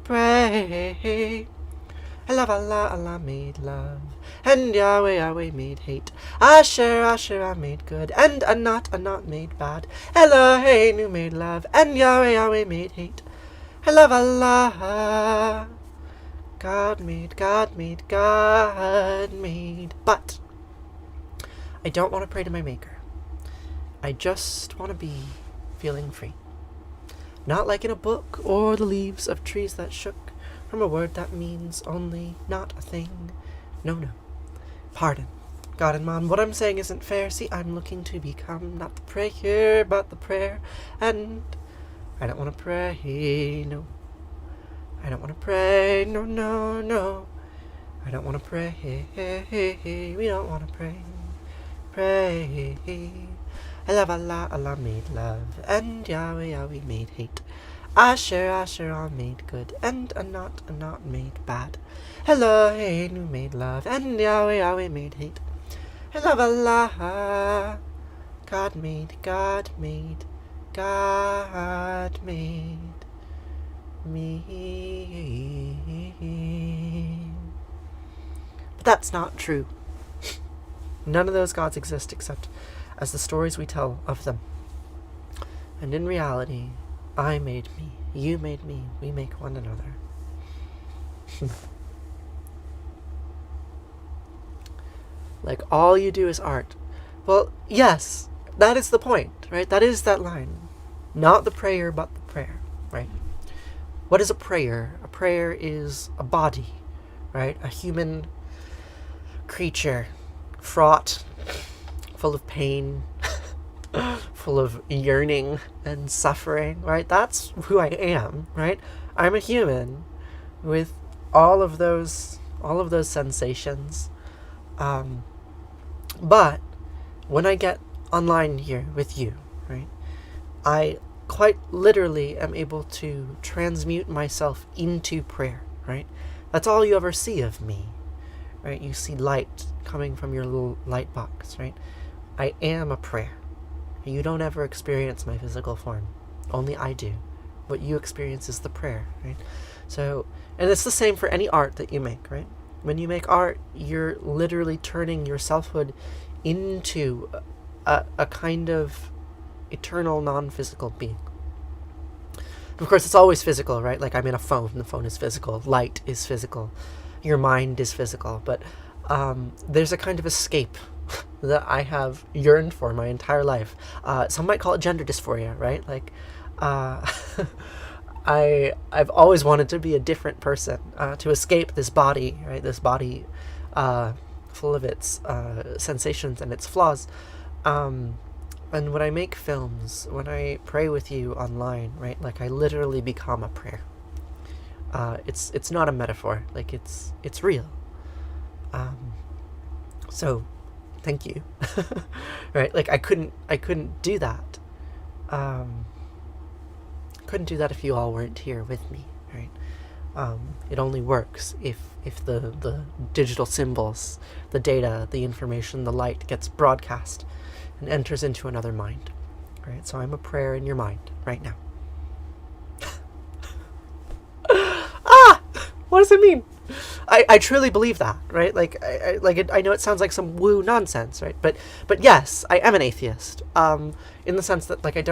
Pray. Allah, Allah, Allah made love, and Yahweh, Yahweh made hate. Asher, Asher, made good, and Anat made bad. Eloheinu made love, and Yahweh, Yahweh made hate. Allah, Allah. God made, God made, God made. But I don't want to pray to my Maker. I just want to be feeling free. Not like in a book or the leaves of trees that shook from a word that means only not a thing. No, no. Pardon, God and Mom, what I'm saying isn't fair. See, I'm looking to become not the prayer, but the prayer. And I don't want to pray, no. I don't want to pray, no, no, no. I don't want to pray. We don't want to pray. Pray. Allah, Allah, Allah made love, and Yahweh, Yahweh made hate. Asher, Asher, all made good, and Anat made bad. Eloheinu made love, and Yahweh, Yahweh made hate. Allah, Allah. God made, God made, God made me. But that's not true. None of those gods exist except as the stories we tell of them. And in reality, I made me, you made me, we make one another. Like all you do is art. Well, yes, that is the point, right? That is that line. Not the prayer, but the prayer, right? What is a prayer? A prayer is a body, right? A human creature, fraught, full of pain, full of yearning and suffering, right? That's who I am, right? I'm a human with all of those sensations. But when I get online here with you, right, I quite literally am able to transmute myself into prayer, right? That's all you ever see of me, right? You see light coming from your little light box, right? I am a prayer. You don't ever experience my physical form. Only I do. What you experience is the prayer, right? So, and it's the same for any art that you make, right? When you make art, you're literally turning your selfhood into a kind of eternal, non-physical being. Of course, it's always physical, right? Like I'm in a phone. The phone is physical. Light is physical. Your mind is physical. But there's a kind of escape that I have yearned for my entire life. Some might call it gender dysphoria, right? Like, I've always wanted to be a different person, to escape this body, right? This body full of its sensations and its flaws. And when I make films, when I pray with you online, right? Like I literally become a prayer. It's not a metaphor. Like it's real. So thank you. Right? Like I couldn't do that. Couldn't do that if you all weren't here with me, right? It only works if the digital symbols, the data, the information, the light gets broadcast and enters into another mind, right? So I'm a prayer in your mind right now. What does it mean? I truly believe that, right? I know it sounds like some woo nonsense, right? But yes, I am an atheist. In the sense that I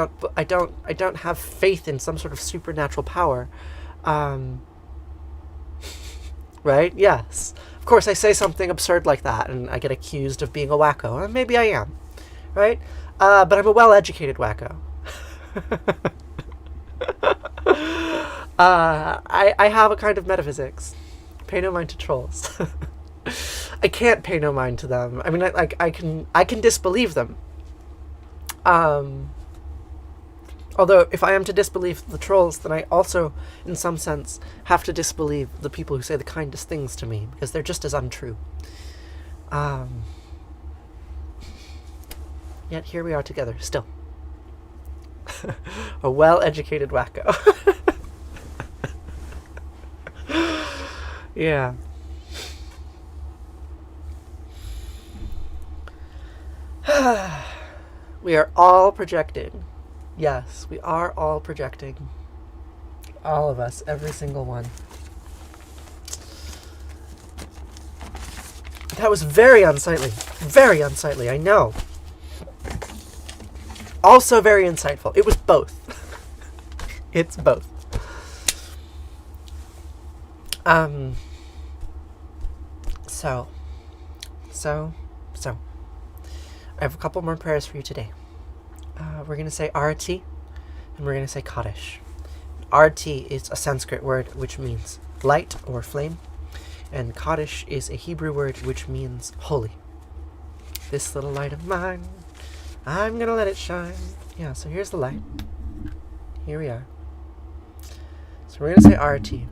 don't have faith in some sort of supernatural power. Right? Yes. Of course, I say something absurd like that, and I get accused of being a wacko. And maybe I am, right? But I'm a well-educated wacko. I have a kind of metaphysics. Pay no mind to trolls. I can't pay no mind to them. I mean, I can disbelieve them. Although, if I am to disbelieve the trolls, then I also, in some sense, have to disbelieve the people who say the kindest things to me, because they're just as untrue. Yet here we are together, still. A well-educated wacko. Yeah. We are all projecting. Yes, we are all projecting. All of us, every single one. That was very unsightly. Very unsightly, I know. Also very insightful. It was both. It's both. So. I have a couple more prayers for you today. We're going to say Arati, and we're going to say Kaddish. Arati is a Sanskrit word which means light or flame, and Kaddish is a Hebrew word which means holy. This little light of mine, I'm going to let it shine. Yeah, so here's the light. Here we are. So we're going to say Arati.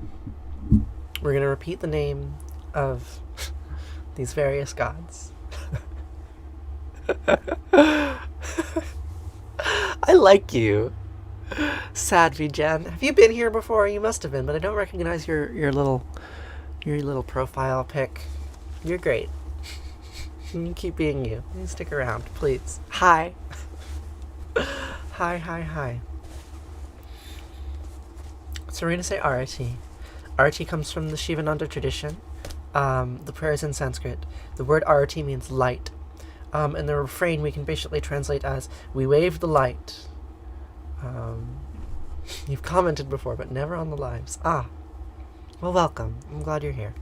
We're going to repeat the name of these various gods. I like you. Sadvi Jen. Have you been here before? You must have been, but I don't recognize your little profile pic. You're great. You keep being you. You stick around, please. Hi. Hi. So we're going to say Arati. Arati comes from the Shivananda tradition. The prayer is in Sanskrit. The word Arati means light. And the refrain we can basically translate as, we wave the light. You've commented before, but never on the lives. Well, welcome. I'm glad you're here.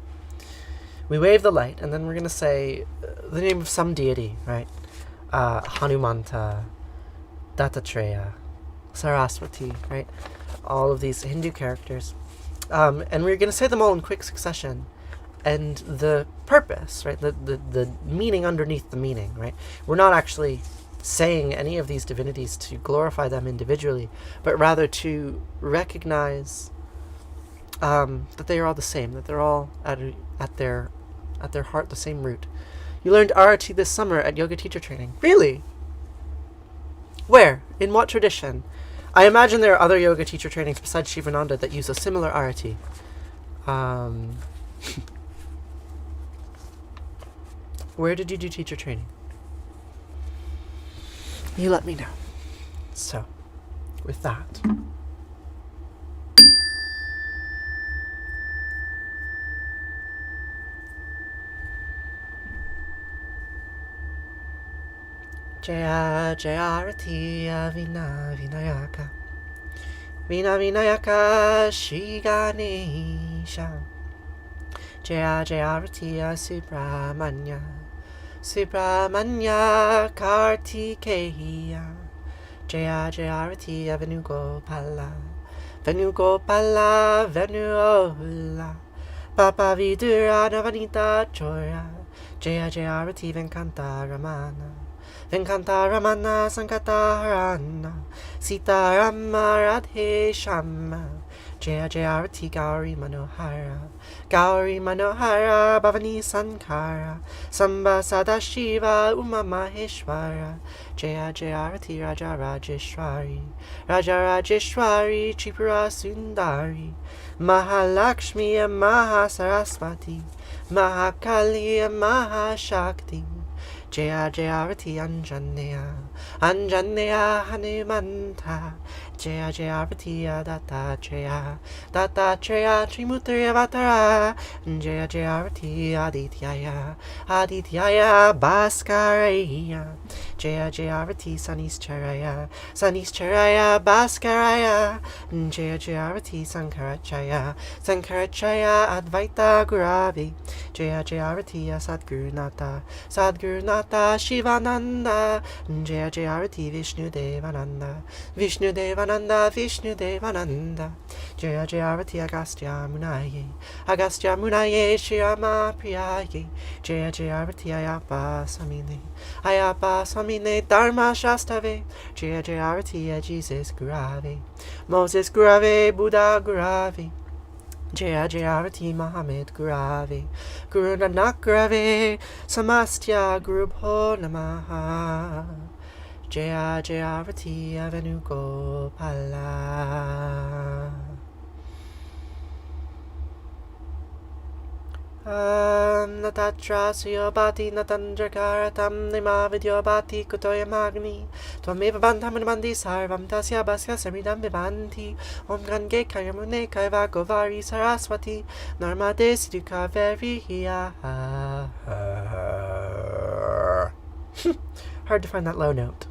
We wave the light, and then we're going to say the name of some deity, right? Hanumanta, Dattatreya, Saraswati, right? All of these Hindu characters. And we're going to say them all in quick succession. And the purpose, right? The meaning underneath the meaning, right? We're not actually saying any of these divinities to glorify them individually, but rather to recognize that they are all the same, that they're all at their heart the same root. You learned Arati this summer at yoga teacher training. Really? Where? In what tradition? I imagine there are other yoga teacher trainings besides Shivananda that use a similar Arati. Where did you do teacher training? You let me know. So, with that. Jaya Jayarati Vina Vinayaka Vina Vinayaka Shri Ganesha Jaya Jayarati Subramanya Subramanya Kartikeya Jaya Jayarati Venugopala Venugopala Venuola Papa Vidura Navanita Chora Jaya Jayarati Venkanta Ramana Venkanta Ramana Sankata Harana Sita Rama Radhe Shama Jaya Jayarati Gauri Manohara, Gauri Manohara Bhavani Sankara, Samba Sadashiva Uma Maheshwara, Jaya Jayarati Raja Rajeshwari, Raja Rajeshwari Tripura Sundari, Mahalakshmi and Mahasaraswati, Mahakali and Mahashakti, Jaya Jayarati Anjaneya, Anjaneya Hanumanta, Jaya Jayarati Dattatreya, Dattatreya Trimutri-avatara, Jaya Jayarati Adityaya, Adityaya Bhaskaraya, Jaya Jayarati Sanischaraya, Sanischaraya Bhaskaraya, Jaya Jayarati Sankarachaya, Sankarachaya Advaita Guravi, Jaya Jayarati Sadgurunata, Sadgurunata Shivananda, Jaya Jayarati Vishnu Devananda, Vishnu Devananda, Vishnu Devananda, Jaya Jayarati Agastya Munaye, Agastya Munaye Shirama Priyaye, Jaya Jayarati Ayapa Samine, Ayapa Samine Dharma Shastave, Jaya Jayarati Jesus Gurave, Moses Gurave, Buddha Gurave, Jaya Jayarati Muhammad Gurave, Guru Nanak Gurave, Samastya Guru Bho Namaha, Jaya Jayarati Avenugopala. Natatra Suyobati Natandrakaratam Nima Vidyobati Kutoya Magni Twameva Bantamani Sarvam Tasya Basya Samidam Vivanti Om Gange Kayamune Kaiva Govari Saraswati Narmade Siddhuka Veriya. Hard to find that low note.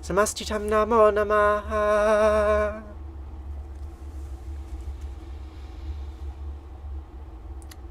Samastitam Namo Namaha.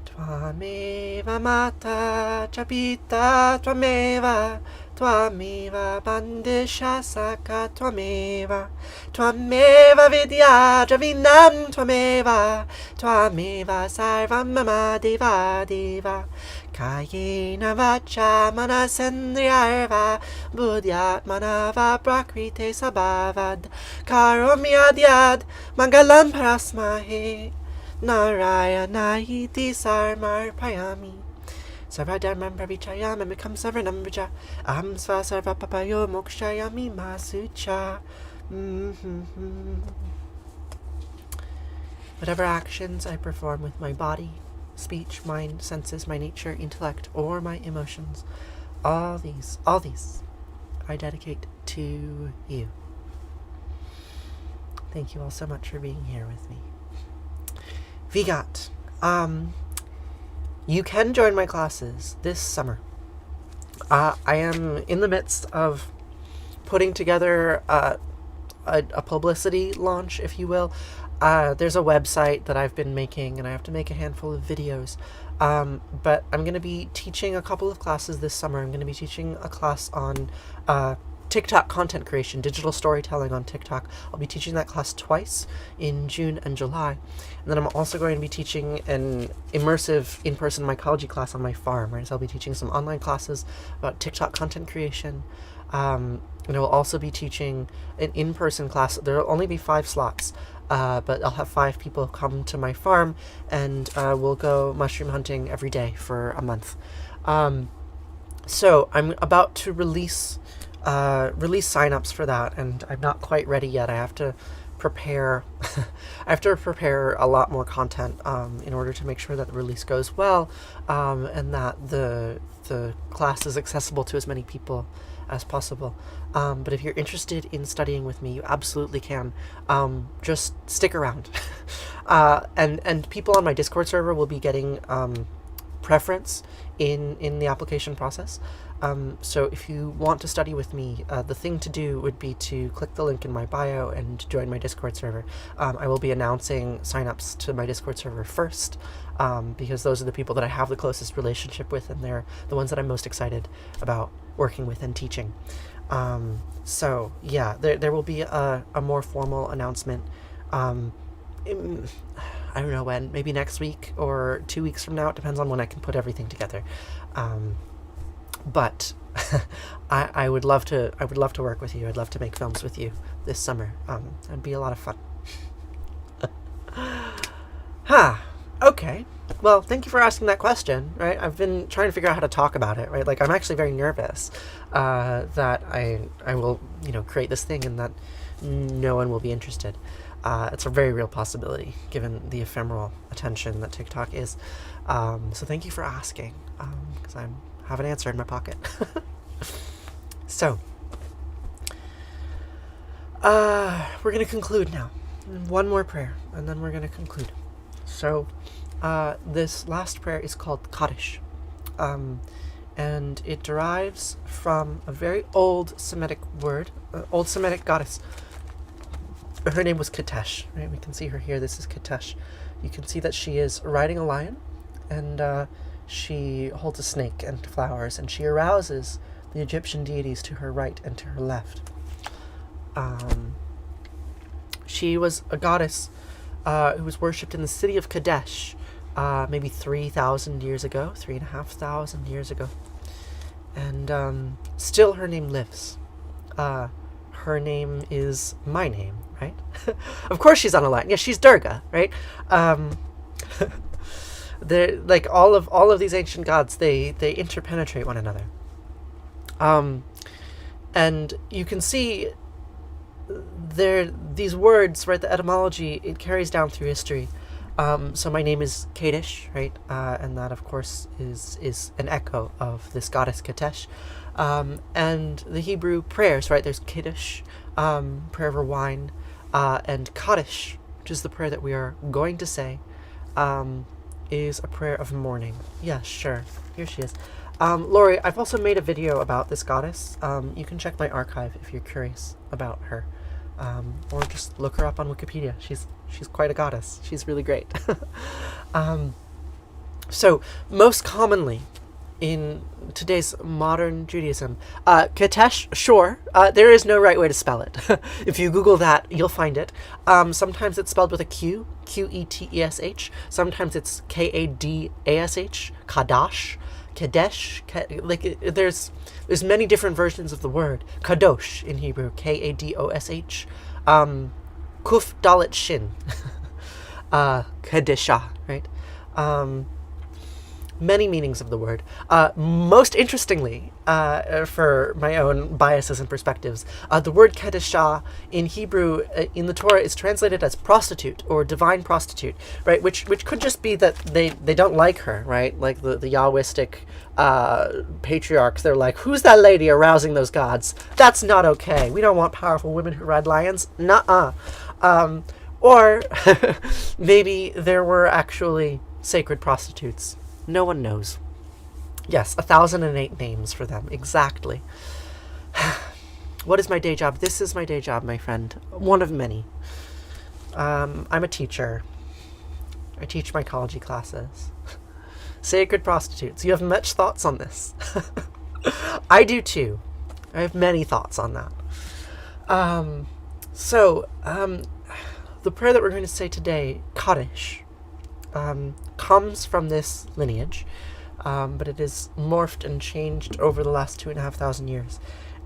Twameva Mata Chapita Twameva, Twameva Bandisha Saka Twameva, Twameva Vidya Javinam Twameva, Twameva Sarvam Mama Deva Deva, Kayena Vacha Manasendriyarva, Buddhyatmanava Prakrite Sabhavad, Karomyadyad Mangalam Parasmahe, Narayana iti sarmar payami, Sarvadharmam pravichayam and become sarvanambrija, Aham sva sarva papayo mokshayami masucha. Whatever actions I perform with my body, speech, mind, senses, my nature, intellect, or my emotions, all these, I dedicate to you. Thank you all so much for being here with me. Vigat, you can join my classes this summer. I am in the midst of putting together a publicity launch, if you will. There's a website that I've been making, and I have to make a handful of videos. But I'm going to be teaching a couple of classes this summer. I'm going to be teaching a class on TikTok content creation, digital storytelling on TikTok. I'll be teaching that class twice in June and July. And then I'm also going to be teaching an immersive in-person mycology class on my farm, right? So I'll be teaching some online classes about TikTok content creation. And I will also be teaching an in-person class. There will only be 5 slots, but I'll have 5 people come to my farm, and we'll go mushroom hunting every day for a month. So I'm about to release signups for that, and I'm not quite ready yet. I have to prepare a lot more content in order to make sure that the release goes well, and that the class is accessible to as many people as possible. But if you're interested in studying with me, you absolutely can. Just stick around. And people on my Discord server will be getting preference in the application process. So if you want to study with me, the thing to do would be to click the link in my bio and join my Discord server. I will be announcing signups to my Discord server first, because those are the people that I have the closest relationship with, and they're the ones that I'm most excited about working with and teaching. So yeah, there will be a more formal announcement. I don't know when, maybe next week or 2 weeks from now. It depends on when I can put everything together. But I would love to work with you. I'd love to make films with you this summer. It'd be a lot of fun. Okay. Well, thank you for asking that question, right? I've been trying to figure out how to talk about it, right? Like, I'm actually very nervous that I will, create this thing and that no one will be interested. It's a very real possibility, given the ephemeral attention that TikTok is. So thank you for asking, because I have an answer in my pocket. So, we're going to conclude now. One more prayer, and then we're going to conclude. So, this last prayer is called Kaddish, and it derives from a very old Semitic word, old Semitic goddess. Her name was Kaddish, right? We can see her here. This is Kaddish. You can see that she is riding a lion, and she holds a snake and flowers, and she arouses the Egyptian deities to her right and to her left. She was a goddess who was worshipped in the city of Kaddish maybe 3,000 years ago, 3,500 years ago. And still her name lives. Her name is my name, right? Of course she's on a line. Yeah, she's Durga, right? They're like all of these ancient gods, they interpenetrate one another. And you can see these words, right? The etymology, it carries down through history. So my name is Kaddish, right? And that, of course, is an echo of this goddess Kaddish. And the Hebrew prayers, right? There's Kiddush, prayer over wine, and Kaddish, which is the prayer that we are going to say, is a prayer of mourning. Yeah, sure. Here she is. Lori, I've also made a video about this goddess. You can check my archive if you're curious about her. Or just look her up on Wikipedia. She's quite a goddess. She's really great. So, most commonly in today's modern Judaism, Kaddish, sure, there is no right way to spell it. If you Google that, you'll find it. Sometimes it's spelled with a Q, Q-E-T-E-S-H. Sometimes it's K-A-D-A-S-H, Kadash, Kaddish. There's many different versions of the word. Kadosh in Hebrew, K-A-D-O-S-H. Kuf Dalet Shin. Kaddisha, right? Many meanings of the word. Most interestingly, for my own biases and perspectives, the word Kaddisha in Hebrew in the Torah is translated as prostitute or divine prostitute, right? Which could just be that they don't like her, right? Like the Yahwistic patriarchs, they're like, who's that lady arousing those gods? That's not okay. We don't want powerful women who ride lions. Nuh-uh. Or maybe there were actually sacred prostitutes. No one knows. Yes, 1,008 names for them. Exactly. What is my day job? This is my day job, my friend. One of many. I'm a teacher. I teach mycology classes. Sacred prostitutes. You have much thoughts on this. I do too. I have many thoughts on that. The prayer that we're going to say today, Kaddish, comes from this lineage, but it is morphed and changed over the last 2,500 years,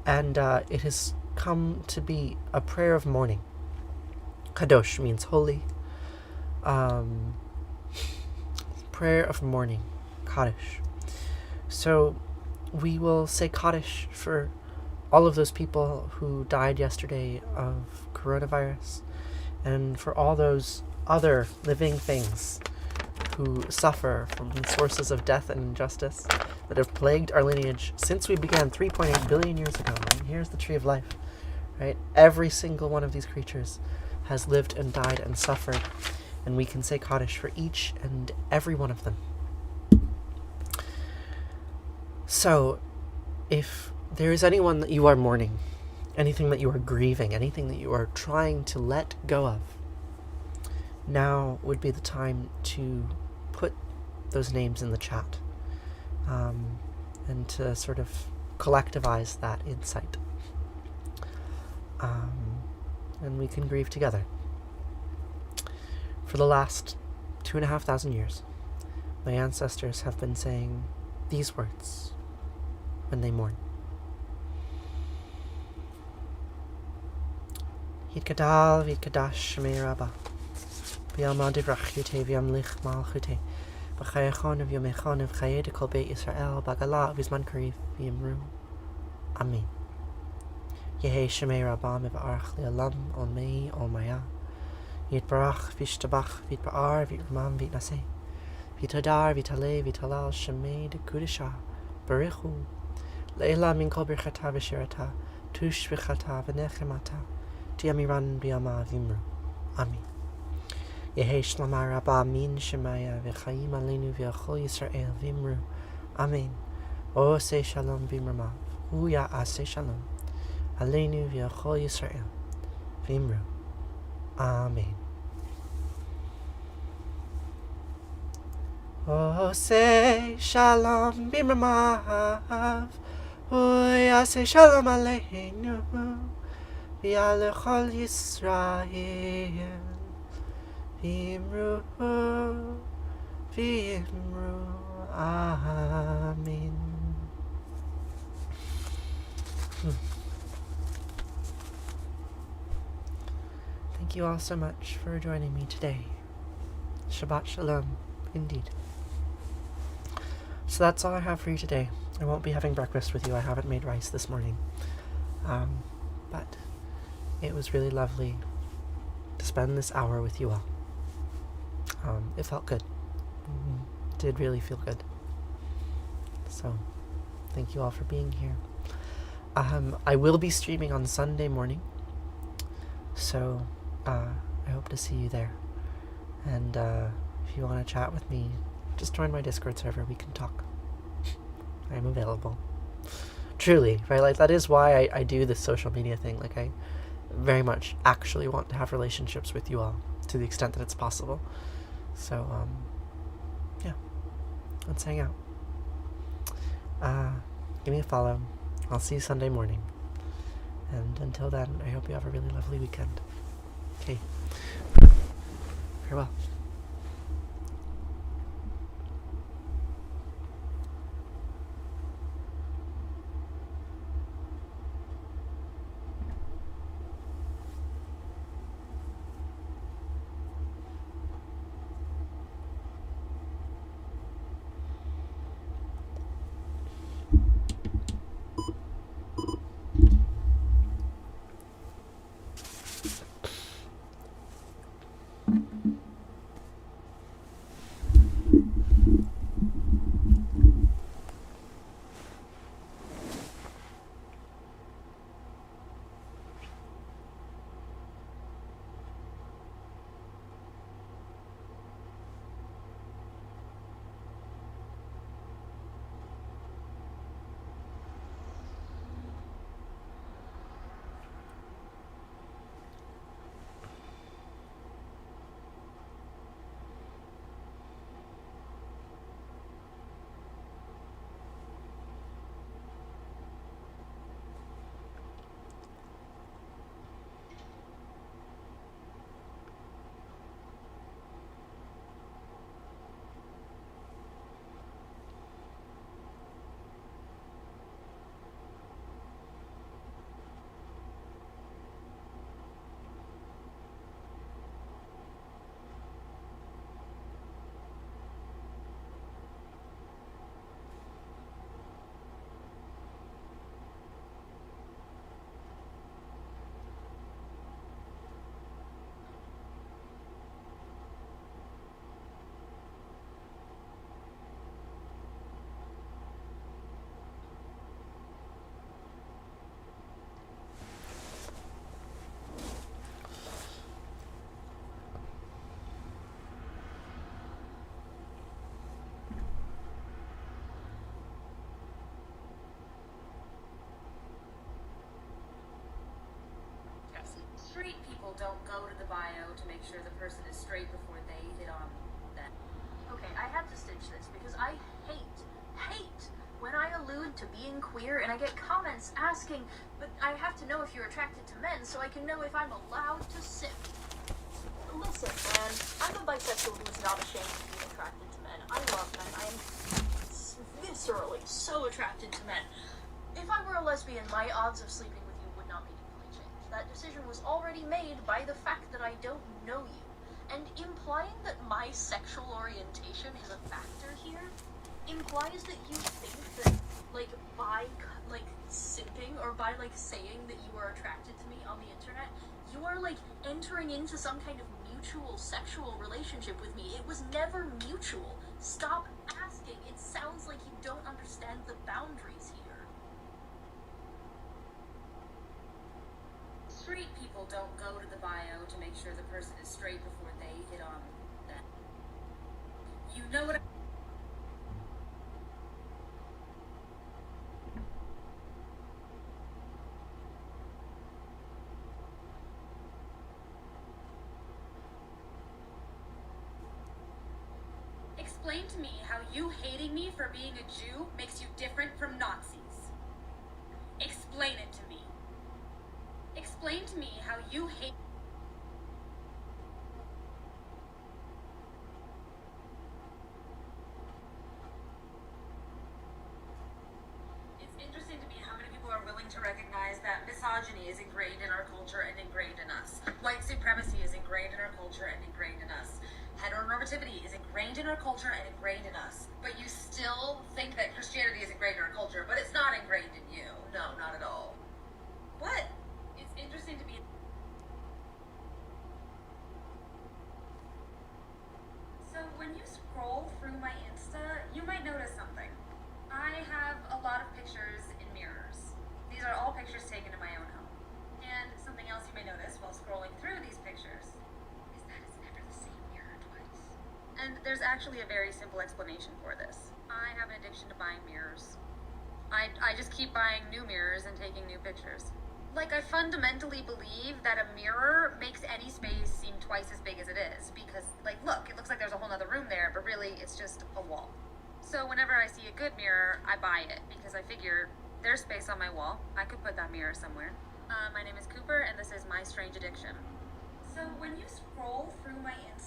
and it has come to be a prayer of mourning. Kadosh means holy. Prayer of mourning, Kaddish. So we will say Kaddish for all of those people who died yesterday of coronavirus, and for all those other living things who suffer from the sources of death and injustice that have plagued our lineage since we began 3.8 billion years ago. And here's the tree of life, right? Every single one of these creatures has lived and died and suffered, and we can say Kaddish for each and every one of them. So, if there is anyone that you are mourning, anything that you are grieving, anything that you are trying to let go of, now would be the time to put those names in the chat, and to sort of collectivize that insight. And we can grieve together. For the last 2,500 years, my ancestors have been saying these words when they mourn. Yitkadal v'yitkadash shemei Rabbah. Biama divrachute viam lich malchute. Bachayachon of Yomechon of Chayed Kolbe Israel, Bagala Visman Karif Vimru. Amen. Yehe Shemei Rabam of Arch Lealam, Olmei, Olmaya. Vit Barach, Vishtabach, Vit Baar, Vit Ramam, Vit Nase. Vitadar, Vitale, Vitalal, Shemei de Kudisha, Barichu. Leila min Kol Birchata Vishirata, Tush Vichata Venechemata, Tiamiran Biama Vimru. Amen. Yehe Shlamar Rabba Min Shemaya V'chaim Aleinu V'achol Yisrael Vimru. Amen. O say Shalom Vimramav. Uya Ase Shalom. Aleinu V'achol Yisrael Vimru. Amen. O say Shalom Vimramav. Uya Ase Shalom Aleinu V'alechol Yisrael. Vimru, Vimru, Amen. Thank you all so much for joining me today. Shabbat Shalom, indeed. So that's all I have for you today. I won't be having breakfast with you. I haven't made rice this morning. But it was really lovely to spend this hour with you all. It felt good. It did really feel good. So, thank you all for being here. I will be streaming on Sunday morning. So, I hope to see you there. And if you want to chat with me, just join my Discord server. We can talk. I am available. Truly, right? Like, that is why I do this social media thing. Like, I very much actually want to have relationships with you all to the extent that it's possible. So, yeah, let's hang out. Give me a follow. I'll see you Sunday morning. And until then, I hope you have a really lovely weekend. Okay. Farewell. Straight people don't go to the bio to make sure the person is straight before they hit on them. Okay, I had to stitch this because I hate when I allude to being queer and I get comments asking, but I have to know if you're attracted to men so I can know if I'm allowed to simp. Listen, man, I'm a bisexual who is not ashamed of being attracted to men. I love men. I am viscerally so attracted to men. If I were a lesbian, my odds of sleeping with you would not be. That decision was already made by the fact that I don't know you. And implying that my sexual orientation is a factor here implies that you think that, like, by, like, simping or by, like, saying that you are attracted to me on the internet, you are, like, entering into some kind of mutual sexual relationship with me. It was never mutual. Stop asking. It sounds like you don't understand the boundaries here. Straight people don't go to the bio to make sure the person is straight before they hit on that. You know what I... Explain to me how you hating me for being a Jew makes you different from Nazis. Explain it to me. Explain to me how you hate... It's interesting to me how many people are willing to recognize that misogyny is ingrained in our culture and ingrained in us. White supremacy is ingrained in our culture and ingrained in us. Heteronormativity is ingrained in our culture and ingrained in us. But you still think that Christianity is ingrained in our culture, but it's not ingrained in you. No, not at all. What? It's interesting to me. So when you scroll through my Insta, you might notice something. I have a lot of pictures in mirrors. These are all pictures taken in my own home. And something else you may notice while scrolling through these pictures is that it's never the same mirror twice. And there's actually a very simple explanation for this. I have an addiction to buying mirrors. I just keep buying new mirrors and taking new pictures. Like, I fundamentally believe that a mirror makes any space seem twice as big as it is. Because, like, look, it looks like there's a whole other room there, but really it's just a wall. So whenever I see a good mirror, I buy it. Because I figure there's space on my wall. I could put that mirror somewhere. My name is Cooper, and this is My Strange Addiction. So when you scroll through my Instagram,